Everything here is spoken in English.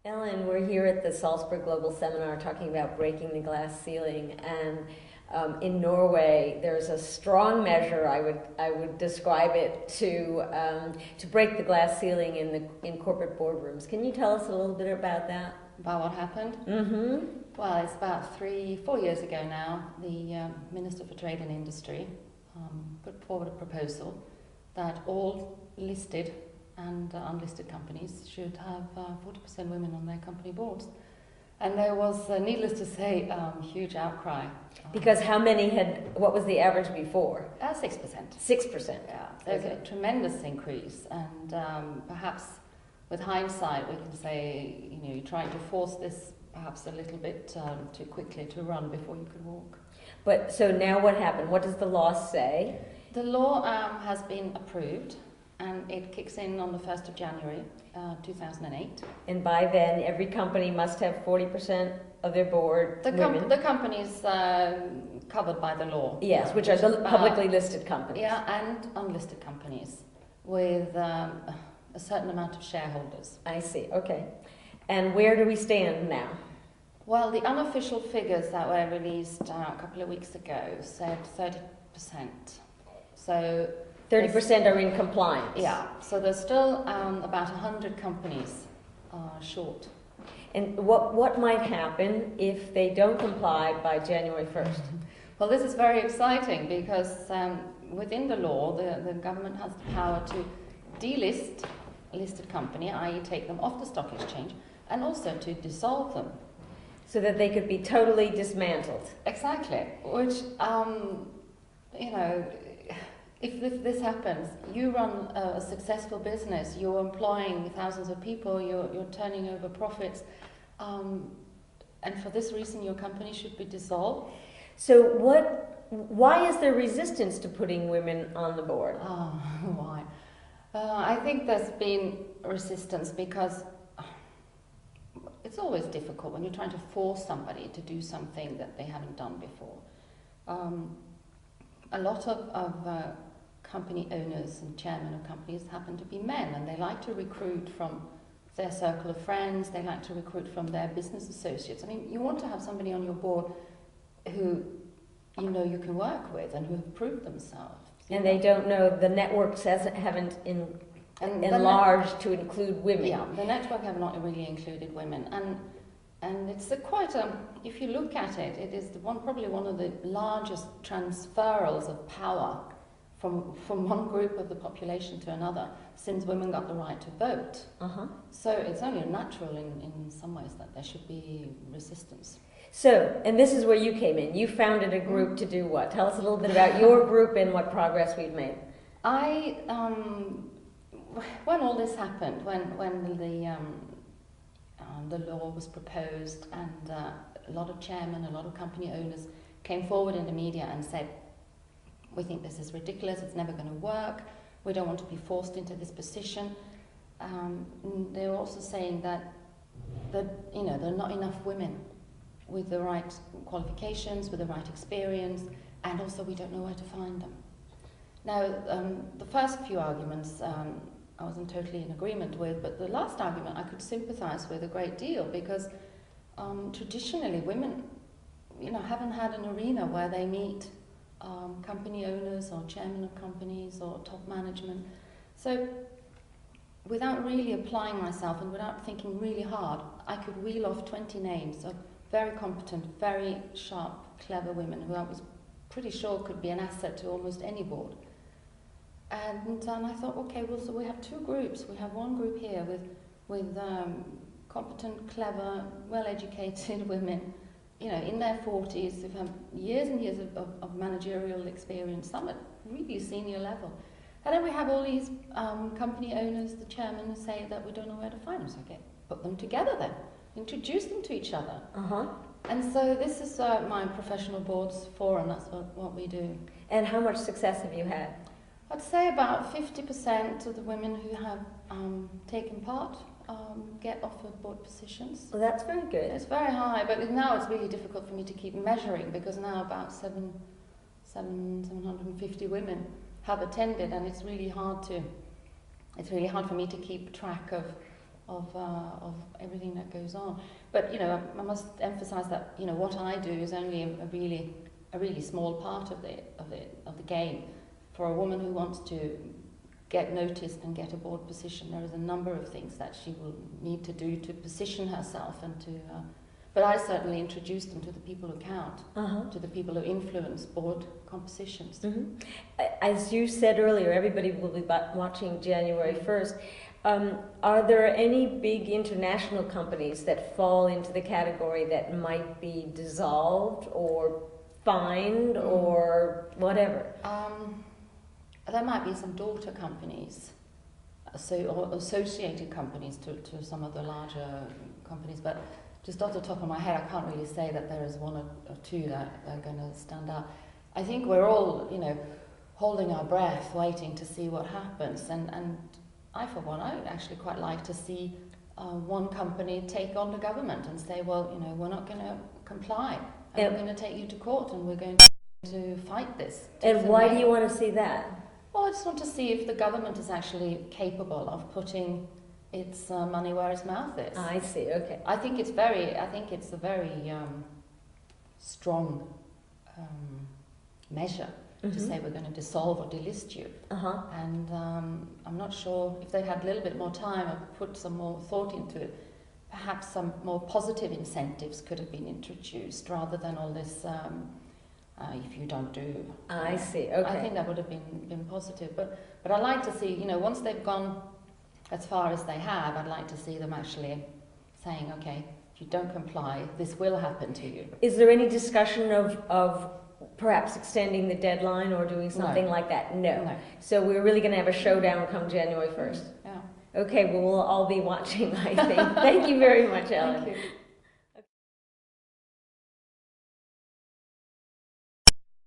Ellen, we're here at the Salzburg Global Seminar talking about breaking the glass ceiling, and in Norway there's a strong measure, I would describe it, to break the glass ceiling in corporate boardrooms. Can you tell us a little bit about that? About what happened? Mm-hmm. Well, it's about 3-4 years ago now. The Minister for Trade and Industry put forward a proposal that all listed and unlisted companies should have 40% women on their company boards. And there was, needless to say, huge outcry. Because how many what was the average before? 6%. 6%. Yeah, there's Okay. a tremendous increase, and perhaps with hindsight we can say, you're trying to force this perhaps a little bit too quickly to run before you could walk. But so now what happened? What does the law say? The law has been approved, and it kicks in on the 1st of January 2008. And by then, every company must have 40% of their board women. The companies covered by the law. Yes, which are the publicly listed companies. Yeah, and unlisted companies with a certain amount of shareholders. I see, okay. And where do we stand now? Well, the unofficial figures that were released a couple of weeks ago said 30%. So 30% are in compliance. Yeah, so there's still about 100 companies short. And what might happen if they don't comply by January 1st? Well, this is very exciting because within the law, the government has the power to delist a listed company, i.e. take them off the stock exchange, and also to dissolve them. So that they could be totally dismantled. Exactly, which, if this happens, you run a successful business, you're employing thousands of people, you're turning over profits, and for this reason your company should be dissolved. So why is there resistance to putting women on the board? Why? I think there's been resistance because it's always difficult when you're trying to force somebody to do something that they haven't done before. A lot of company owners and chairmen of companies happen to be men, and they like to recruit from their circle of friends, they like to recruit from their business associates. I mean, you want to have somebody on your board who you can work with and who have proved themselves. And they don't know, the networks haven't enlarged to include women. Yeah, the network have not really included women, and it's if you look at it, it is probably one of the largest transferals of power from one group of the population to another since women got the right to vote. Uh-huh. So it's only natural in some ways that there should be resistance. So, and this is where you came in. You founded a group to do what? Tell us a little bit about your group and what progress we've made. When all this happened, when the law was proposed, and a lot of chairmen, a lot of company owners came forward in the media and said, we think this is ridiculous, it's never going to work, we don't want to be forced into this position. They were also saying that there are not enough women with the right qualifications, with the right experience, and also we don't know where to find them. Now, the first few arguments I wasn't totally in agreement with, but the last argument I could sympathise with a great deal, because traditionally women, haven't had an arena where they meet company owners or chairmen of companies or top management. So without really applying myself and without thinking really hard, I could reel off 20 names of very competent, very sharp, clever women who I was pretty sure could be an asset to almost any board. And I thought, okay, well, so we have two groups. We have one group here with competent, clever, well-educated women, in their 40s, who've had years and years of managerial experience, some at really senior level. And then we have all these company owners, the chairman, who say that we don't know where to find them. So okay, put them together then, introduce them to each other. Uh-huh. And so this is my professional boards forum. That's what we do. And how much success have you had? I'd say about 50% of the women who have taken part get offered board positions. Well, that's very good. It's very high, but now it's really difficult for me to keep measuring, because now about 750 women have attended, and it's really hard for me to keep track of of everything that goes on. But I must emphasize that what I do is only a really small part of the game. For a woman who wants to get noticed and get a board position, there is a number of things that she will need to do to position herself and to. But I certainly introduce them to the people who count, to the people who influence board compositions. Mm-hmm. As you said earlier, everybody will be watching January 1st. Are there any big international companies that fall into the category that might be dissolved or fined or whatever? There might be some daughter companies, or associated companies to some of the larger companies, but just off the top of my head, I can't really say that there is one or two that are going to stand out. I think we're all, holding our breath, waiting to see what happens, and I, for one, I would actually quite like to see one company take on the government and say, well, we're not going to comply, and we're going to take you to court, and we're going to fight this. And why do you want to see that? Well, I just want to see if the government is actually capable of putting its money where its mouth is. I see. Okay. I think it's a very strong measure to say we're going to dissolve or delist you. And I'm not sure if they had a little bit more time or put some more thought into it. Perhaps some more positive incentives could have been introduced rather than all this. If you don't do, I see. Okay. I think that would have been positive. But I'd like to see, once they've gone as far as they have, I'd like to see them actually saying, okay, if you don't comply, this will happen to you. Is there any discussion of perhaps extending the deadline or doing something like that? No. So we're really going to have a showdown come January 1st. Yeah. Okay, well, we'll all be watching, I think. Thank you very much, Elin. Thank you.